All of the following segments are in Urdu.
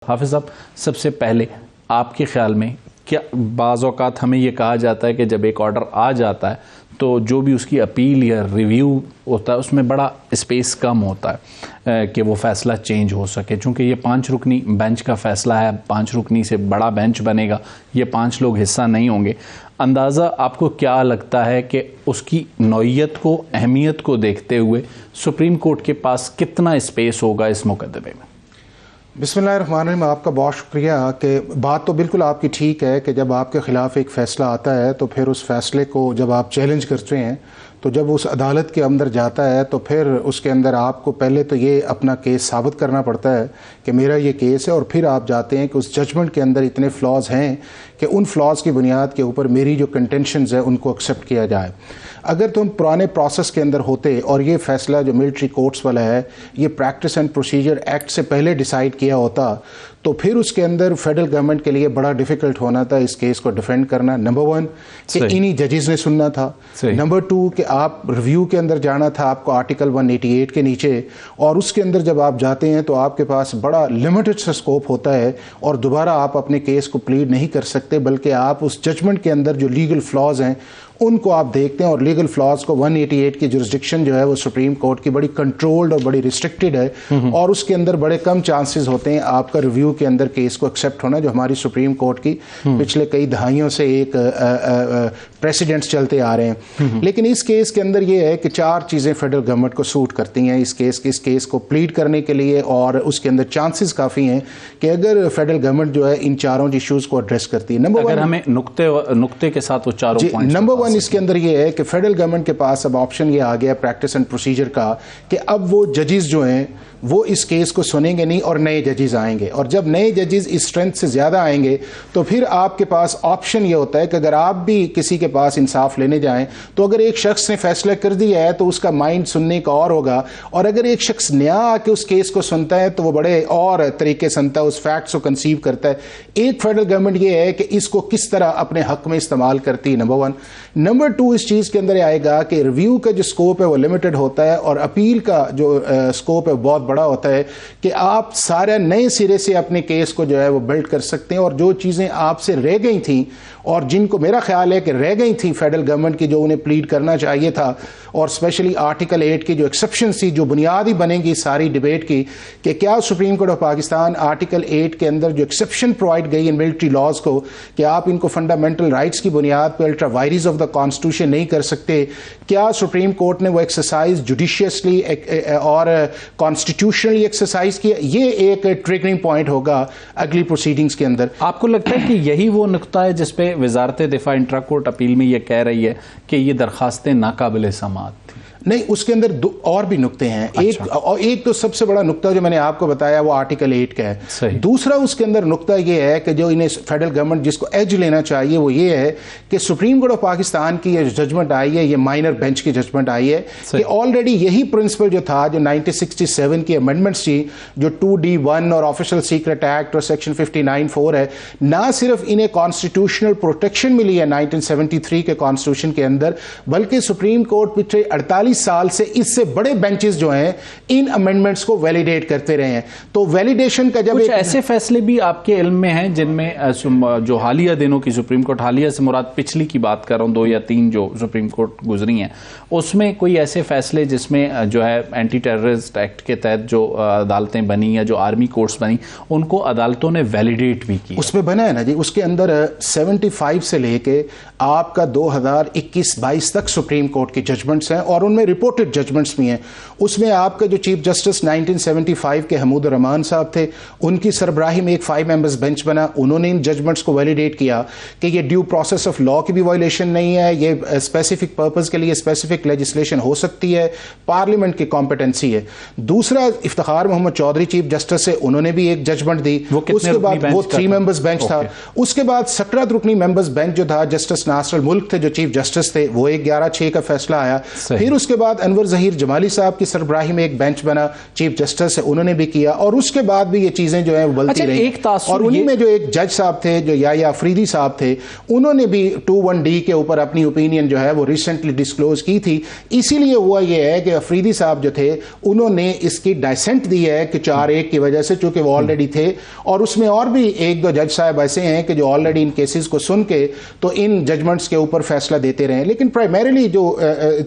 حافظ صاحب، سب سے پہلے آپ کے خیال میں کیا بعض اوقات ہمیں یہ کہا جاتا ہے کہ جب ایک آرڈر آ جاتا ہے تو جو بھی اس کی اپیل یا ریویو ہوتا ہے اس میں بڑا اسپیس کم ہوتا ہے کہ وہ فیصلہ چینج ہو سکے، چونکہ یہ 5 رکنی بینچ کا فیصلہ ہے، 5 رکنی سے بڑا بینچ بنے گا، یہ 5 لوگ حصہ نہیں ہوں گے۔ اندازہ آپ کو کیا لگتا ہے کہ اس کی نوعیت کو، اہمیت کو دیکھتے ہوئے سپریم کورٹ کے پاس کتنا اسپیس ہوگا اس مقدمے میں؟ بسم اللہ الرحمن الرحیم۔ آپ کا بہت شکریہ کہ بات تو بالکل آپ کی ٹھیک ہے کہ جب آپ کے خلاف ایک فیصلہ آتا ہے تو پھر اس فیصلے کو جب آپ چیلنج کرتے ہیں تو جب اس عدالت کے اندر جاتا ہے تو پھر اس کے اندر آپ کو پہلے تو یہ اپنا کیس ثابت کرنا پڑتا ہے کہ میرا یہ کیس ہے، اور پھر آپ جاتے ہیں کہ اس ججمنٹ کے اندر اتنے فلاز ہیں کہ ان فلاز کی بنیاد کے اوپر میری جو کنٹینشنز ہیں ان کو ایکسیپٹ کیا جائے۔ اگر تم پرانے پروسیس کے اندر ہوتے اور یہ فیصلہ جو ملٹری کورٹس والا ہے یہ پریکٹس اینڈ پروسیجر ایکٹ سے پہلے ڈیسائیڈ کیا ہوتا تو پھر اس کے اندر فیڈرل گورنمنٹ کے لیے بڑا ڈیفیکلٹ ہونا تھا اس کیس کو ڈیفینڈ کرنا۔ نمبر 1 کہ انہی ججز نے سننا تھا، نمبر 2 کہ آپ ریویو کے اندر جانا تھا آپ کو آرٹیکل 188 کے نیچے، اور اس کے اندر جب آپ جاتے ہیں تو آپ کے پاس بڑا لمیٹڈ سا اسکوپ ہوتا ہے اور دوبارہ آپ اپنے کیس کو پلیڈ نہیں کر سکتے، بلکہ آپ اس ججمنٹ کے اندر جو لیگل فلاز ہیں ان کو آپ دیکھتے ہیں، اور لیگل فلاز کو 188 کی جورسڈکشن جو ہے وہ سپریم کورٹ کی بڑی کنٹرولڈ اور بڑی ریسٹرکٹڈ ہے، اور اس کے اندر بڑے کم چانسز ہوتے ہیں آپ کا ریویو کے اندر کیس کو ایکسیپٹ ہونا، جو ہماری سپریم کورٹ کی پچھلے کئی دہائیوں سے ایک پریسیڈنٹس چلتے آ رہے ہیں۔ لیکن اس کیس کے اندر یہ ہے کہ 4 چیزیں فیڈرل گورنمنٹ کو سوٹ کرتی ہیں اس کیس کو پلیڈ کرنے کے لیے، اور اس کے اندر چانسز کافی ہیں کہ اگر فیڈرل گورنمنٹ جو ہے ان 4 ایشوز کو ایڈریس کرتی ہے۔ نمبر 1 اگر ہمیں نقطے کے ساتھ وہ 4 پوائنٹس، نمبر 1 اس کے اندر یہ ہے کہ فیڈرل گورنمنٹ کے پاس اب آپشن یہ آ گیا پریکٹس اینڈ پروسیجر کا کہ اب وہ ججز جو ہیں وہ اس کیس کو سنیں گے نہیں اور نئے ججز آئیں گے، اور جب نئے ججز اس اسٹرینتھ سے زیادہ آئیں گے تو پھر آپ کے پاس آپشن یہ ہوتا ہے کہ اگر آپ بھی کسی کے پاس انصاف لینے جائیں تو اگر ایک شخص نے فیصلہ کر دیا ہے تو اس کا مائنڈ سننے کا اور ہوگا، اور اگر ایک شخص نیا آ کے اس کیس کو سنتا ہے تو وہ بڑے اور طریقے سنتا ہے، اس فیکٹس کو کنسیو کرتا ہے۔ ایک فیڈرل گورنمنٹ یہ ہے کہ اس کو کس طرح اپنے حق میں استعمال کرتی ہے، نمبر 1۔ نمبر 2 اس چیز کے اندر آئے گا کہ ریویو کا جو اسکوپ ہے وہ لمیٹڈ ہوتا ہے، اور اپیل کا جو اسکوپ ہے بہت بڑا ہوتا ہے کہ آپ سارے نئے سرے سے اپنے کیس کو جو ہے وہ بلڈ کر سکتے ہیں، اور جو چیزیں آپ سے رہ گئی تھیں اور جن کو میرا خیال ہے کہ رہ گئی تھیں فیڈرل گورنمنٹ کی جو انہیں پلیڈ کرنا چاہیے تھا، اور اسپیشلی آرٹیکل 8 کی جو ایکسیپشن تھی جو بنیاد ہی بنے گی ساری ڈیبیٹ کی کہ کیا supreme court of Pakistan article 8 کے اندر جو ایکسیپشن پرووائڈ گئی ان ملٹری لاز کو کہ آپ ان کو فنڈامنٹل رائٹس کی بنیاد پہ ultra vires of the constitution نہیں کر سکتے، کیا سپریم کورٹ نے وہ ایکسرسائز جوڈیشیسلی اور کانسٹیٹیوشنلی ایکسرسائز کیا؟ یہ ایک ٹریگرنگ پوائنٹ ہوگا اگلی پروسیڈنگز کے اندر۔ آپ کو لگتا ہے کہ یہی وہ نقطہ ہے جس پہ وزارت دفاع انٹرا کورٹ اپیل میں یہ کہہ رہی ہے کہ یہ درخواستیں ناقابل سماعت تھیں؟ نہیں، اس کے اندر اور بھی نقطے ہیں۔ ایک تو سب سے بڑا نقطہ جو میں نے آپ کو بتایا وہ آرٹیکل 8 کا ہے۔ دوسرا اس کے اندر نقطہ یہ ہے کہ جو انہیں فیڈرل گورنمنٹ جس کو ایج لینا چاہیے وہ یہ ہے کہ سپریم کورٹ آف پاکستان کی یہ ججمنٹ آئی ہے، یہ مائنر بینچ کی ججمنٹ آئی ہے کہ آلریڈی یہی پرنسپل جو تھا جو 1967 کی امینڈمنٹس تھی، جو 2D1 اور آفیشل سیکرٹ ایکٹ اور سیکشن 59(4) ہے، نہ صرف انہیں کانسٹیٹیوشنل پروٹیکشن ملی ہے 1973 کے کانسٹیٹیوشن کے اندر، بلکہ سپریم کورٹ پچھلے 48 سال سے اس سے بڑے بینچز جو ہیں ان امینڈمنٹس کو ویلیڈیٹ کرتے رہے ہیں۔ تو ویلیڈیشن کا جب کچھ ایسے فیصلے بھی آپ کے علم میں ہیں جن میں جو حالیہ دنوں کی سپریم کورٹ، حالیہ سے مراد پچھلی کی بات کر رہا ہوں، 2 یا 3 جو سپریم کورٹ گزری ہیں، اس میں کوئی ایسے فیصلے جس میں جو ہے اینٹی ٹیررسٹ ایکٹ کے تحت جو عدالتیں بنی یا جو آرمی کورٹس بنی ان کو عدالتوں نے ویلیڈیٹ بھی کی؟ اس میں بنا ہے نا جی، اس کے اندر 75 سے لے کے آپ کا 2021-22 تک سپریم کورٹ کی ججمنٹس ہیں، اور ان میں رپورٹڈ ججمنٹس بھی ہیں۔ اس میں آپ کا جو چیف جسٹس 1975 کے حمود الرحمان صاحب تھے، ان کی سربراہی میں ایک 5 ممبرز بینچ بنا، انہوں نے ان ججمنٹس کو ویلیڈیٹ کیا کہ یہ ڈیو پروسیس آف لا کی بھی وائلیشن نہیں ہے، یہ اسپیسیفک پرپز کے لیے اسپیسیفک لیجسلیشن ہو سکتی ہے، پارلیمنٹ کی کمپیٹنسی ہے۔ دوسرا افتخار محمد چودھری چیف جسٹس سے، انہوں نے بھی ایک ججمنٹ دی، اس کے بعد وہ 3 ممبرز بینچ تھا۔ اس کے بعد 17 رکنی ممبرز بینچ جو تھا، جسٹس ناصر الملک تھے جو چیف جسٹس تھے، وہ ایک 11-6 کا فیصلہ آیا۔ پھر اس کے بعد انور ظہیر جمالی صاحب کی سربراہی میں ایک بینچ بنا, چیف جسٹس ہے, انہوں نے بھی کیا, اور اس کے بعد بھی یہ چیزیں جو ہیں وہ بلتی رہی. اور انہی میں جو ایک جج صاحب تھے جو یا افریدی صاحب تھے, انہوں نے بھی 21D کے اوپر اپنی اوپینین جو ہے وہ ریسنٹلی ڈسکلوز کی تھی. اسی لیے ہوا یہ ہے کہ افریدی صاحب جو تھے انہوں نے اس کی ڈائسنٹ دی ہے کہ 4-1 کی وجہ سے, چونکہ وہ آلریڈی تھے, اور اس میں اور بھی 1-2 جج صاحب ایسے ہیں کہ جو آلریڈی ان کیسز کو سن کے تو ان ججمنٹس کے اوپر فیصلہ دیتے رہے. لیکن پرائمریلی جو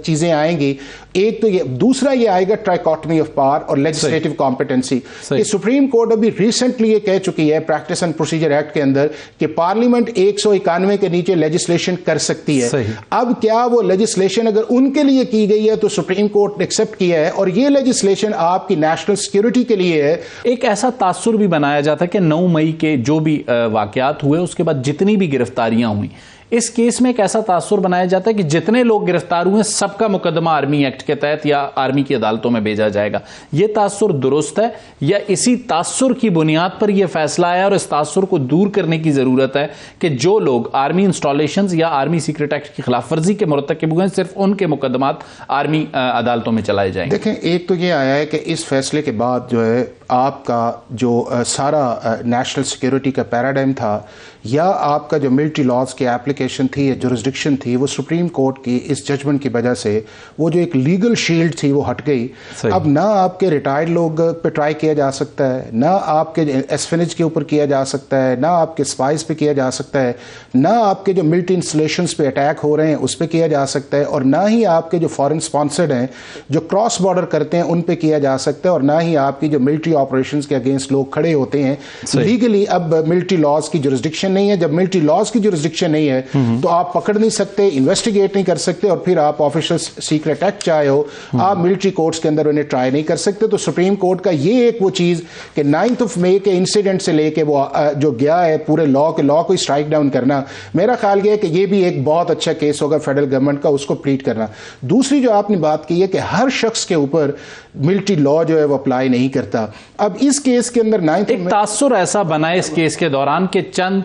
چیزیں آئیں گی, ایک تو یہ, دوسرا یہ آئے گا ٹرائکاٹمی آف پاور اور لیجسلیٹو کمپیٹنسی. کہ سپریم کورٹ ابھی ریسنٹلی یہ کہہ چکی ہے پریکٹس اینڈ پروسیجر ایکٹ کے اندر کہ پارلیمنٹ 191 کے نیچے لیجسلیشن کر سکتی ہے. اب کیا وہ لیجسلیشن اگر ان کے لیے کی گئی ہے تو سپریم کورٹ نے ایکسپٹ کیا ہے, اور یہ لیجسلیشن آپ کی نیشنل سیکیورٹی کے لیے ہے. ایک ایسا تاثر بھی بنایا جاتا ہے کہ 9 مئی کے جو بھی واقعات ہوئے اس کے بعد جتنی بھی گرفتاریاں ہوئیں, اس کیس میں ایک ایسا تاثر بنایا جاتا ہے کہ جتنے لوگ گرفتار ہوئے سب کا مقدمہ آرمی ایکٹ کے تحت یا آرمی کی عدالتوں میں بھیجا جائے گا. یہ تاثر درست ہے یا اسی تاثر کی بنیاد پر یہ فیصلہ آیا اور اس تاثر کو دور کرنے کی ضرورت ہے کہ جو لوگ آرمی انسٹالیشنز یا آرمی سیکرٹ ایکٹ کی خلاف ورزی کے مرتکب ہوئے ہیں صرف ان کے مقدمات آرمی عدالتوں میں چلائے جائیں گے؟ دیکھیں, ایک تو یہ آیا ہے کہ اس فیصلے کے بعد جو ہے آپ کا جو سارا نیشنل سیکیورٹی کا پیراڈائم تھا یا آپ کا جو ملٹری لاز کی اپلیکیشن تھی یا جورسڈکشن تھی, وہ سپریم کورٹ کی اس ججمنٹ کی وجہ سے وہ جو ایک لیگل شیلڈ تھی وہ ہٹ گئی. اب نہ آپ کے ریٹائرڈ لوگ پہ ٹرائی کیا جا سکتا ہے, نہ آپ کے ایسفینج کے اوپر کیا جا سکتا ہے, نہ آپ کے اسپائز پہ کیا جا سکتا ہے, نہ آپ کے جو ملٹری انسٹالیشنز پہ اٹیک ہو رہے ہیں اس پہ کیا جا سکتا ہے, اور نہ ہی آپ کے جو فارن اسپانسرڈ ہیں جو کراس بارڈر کرتے ہیں ان پہ کیا جا سکتا ہے, اور نہ ہی آپ کی جو ملٹری آپریشنز کے اگینسٹ لوگ کھڑے ہوتے ہیں. لیگلی اب ملٹری لاز کی جورسڈکشن نہیں ہے. جب ملٹری لاز کی جورسڈکشن نہیں ہے تو آپ پکڑ نہیں سکتے, انویسٹیگیٹ نہیں کر سکتے, اور پھر آپ آفیشل سیکرٹ ایکٹ چاہے ہو آپ ملٹری کورٹس کے اندر انہیں ٹرائی نہیں کر سکتے. تو سپریم کورٹ کا یہ ایک وہ چیز کہ 9 مئی کے انسیڈنٹ سے لے کے وہ جو گیا ہے پورے لا کو اسٹرائک ڈاؤن کرنا, میرا خیال یہ ہے کہ یہ بھی ایک بہت اچھا کیس ہوگا فیڈرل گورنمنٹ کا, اس کو پلیٹ کرنا. دوسری جو آپ نے بات کی ہے کہ ہر شخص کے اوپر ملٹری لا جو ہے وہ اپلائی نہیں کرتا. اب اس کیس کے اندر ایک تاثر ایسا بنا ہے اس کیس کے دوران کہ چند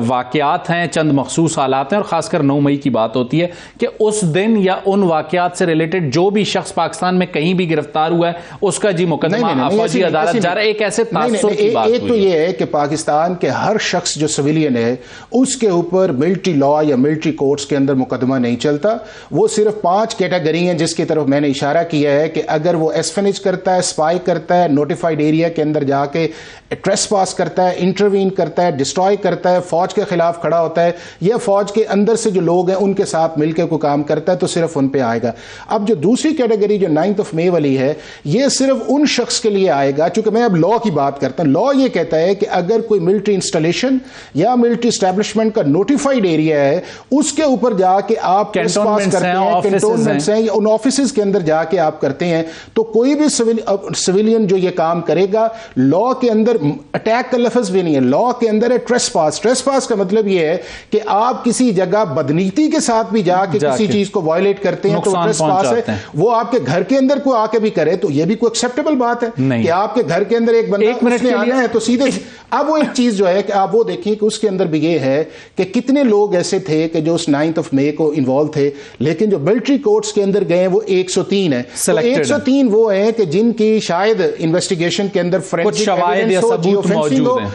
واقعات ہیں, چند مخصوص حالات ہیں, اور خاص کر 9 مئی کی بات ہوتی ہے کہ اس دن یا ان واقعات سے ریلیٹڈ جو بھی شخص پاکستان میں کہیں بھی گرفتار ہوا ہے اس کا جی مقدمہ فوجی عدالت جا رہا ہے. ایک ایسے تاثر کی بات ہوئی. ایک تو یہ ہے کہ پاکستان کے ہر شخص جو سویلین ہے اس کے اوپر ملٹری لا یا ملٹری کورٹس کے اندر مقدمہ نہیں چلتا. وہ صرف 5 کیٹیگری ہیں جس کی طرف میں نے اشارہ کیا ہے کہ اگر وہ ایسفینج کرتا ہے, اسپائی کرتا ہے, نوٹیفائڈ ایریا کے اندر جا کے ٹریس پاس کرتا ہے, انٹروین کرتا ہے, ڈسٹروائے کرتا ہے, فوج کے خلاف کھڑا ہوتا ہے, یا فوج کے اندر سے جو لوگ ہیں ان کے ساتھ مل کے کوئی کام کرتا ہے, تو صرف ان پہ آئے گا. اب جو دوسری کیٹیگری جو 9 مئی والی ہے یہ صرف ان شخص کے لیے آئے گا, چونکہ میں اب لا کی بات کرتا ہوں. لا یہ کہتا ہے کہ اگر کوئی ملٹری انسٹالیشن یا ملٹری اسٹیبلشمنٹ کا نوٹیفائڈ ایریا ہے اس کے اوپر جا کے آپ ٹریس پاس کرتے ہیں, کنٹونمنٹس ہیں, یا ان آفیسز کے اندر جا کے آپ کرتے ہیں, تو کوئی بھی سویلین جو یہ کام کرے گا, لا کے اندر اٹیک کا لفظ بھی نہیں ہے, لا کے اندر ہے ٹریس پاس. ٹریس پاس کا مطلب یہ ہے کہ آپ کسی جگہ بدنیتی کے ساتھ بھی جا کے کسی چیز کو وائلیٹ کرتے ہیں تو ٹریس پاس ہے. وہ آپ کے گھر کے اندر کوئی آ کے بھی کرے تو یہ بھی کوئی ایکسیپٹیبل بات ہے کہ آپ کے گھر کے اندر ایک بندہ اس نے آنا ہے تو سیدھے. اب وہ ایک چیز جو ہے کہ آپ وہ دیکھیں کہ اس کے اندر بھی یہ ہے کہ کتنے لوگ ایسے تھے کہ جو اس 9 مئی کو انوالو تھے, لیکن جو ملٹری کورٹس کے اندر گئے وہ 103 ہیں. 103 وہ ہیں کہ جن کی شاید انویسٹیگیشن کے اندر کچھ شواہد یا ثبوت موجود ہیں.